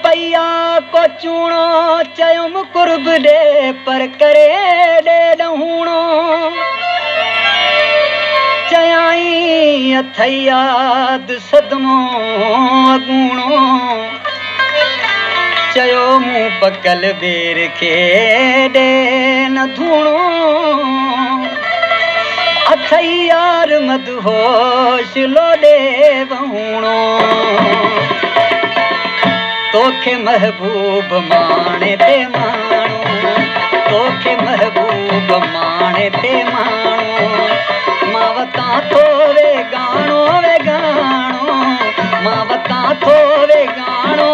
पैया को चूणो चयुम कुर्ब दे पर करे दे ॾहूणो चयाई अथई याद सदमो अगूणो चयो मूं पकल बेर खे ॾे न धूणो अथई यार मदहोश लोॾे वहूणो तोखे महबूब माणे ते माण्हू तोखे महबूब माणे ते माण्हू मां वतां थो वे गाणो मां वतां थो वे गाणो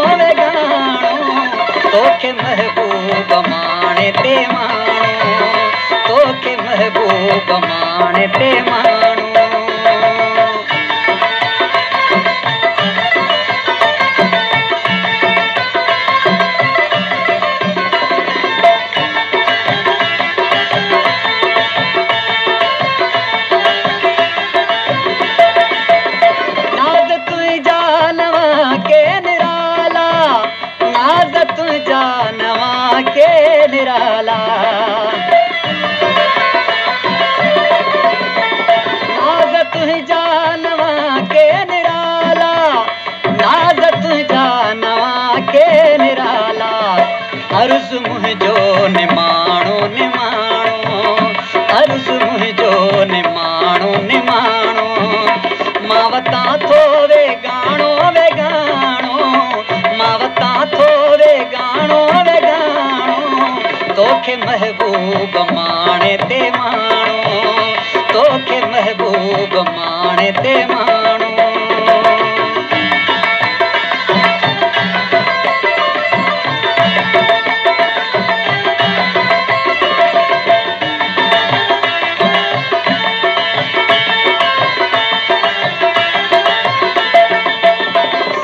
तोखे महबूब माणे ते माण्हू तोखे महबूब माणे ते माण्हू निराला नाज़ तुंहिंजा नवां के निराला नाज़ तुंहिंजा नवां के निराला अर्ज़ु मुंहिंजो निमाणो अर्ज़ु मुंहिंजो निमाणो मां वतां थो वे गाणो मां वतां थो वे गाणो तोखे महबूब माणे ते माण्हू तोखे महबूब माणे ते माण्हू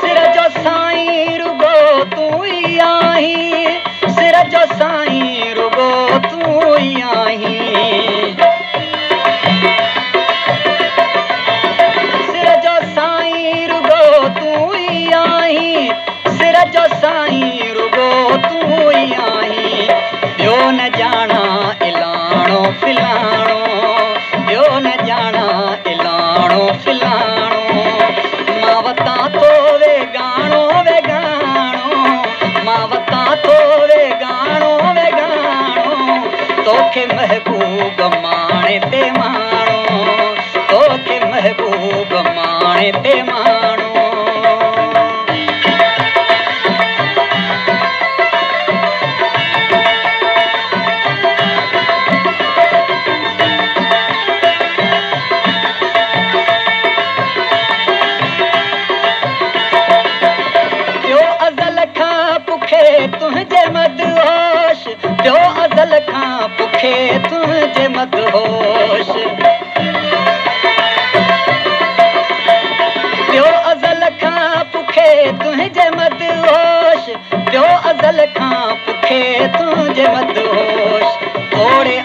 सिर जो साईं रुगो तूं ई आहीं सिर जो साईं रुगो तूं ई आहीं सिर जो साईं रुगो तूं ई आहीं सिर जो साईं रुगो तूं ई आहीं ॿियो न ॼाणा इलाणो फिलाणो ॿियो न ॼाणा इलाणो फिलाणो मां वतां थो वे गाणो मां वतां थो वे गाणो तोखे महबूब माणे ते माण्हू तोखे महबूब माणे ते माण्हू ॿियो अज़ल खां पुखे तुंहिंजे मदहोश ॿियो अज़ल खां पुखे तुंहिंजे मदहोश ॿियो अज़ल खां पुखे तुंहिंजे मदहोश ॿियो अज़ल खां पुखे तुंहिंजे मदहोश थोरे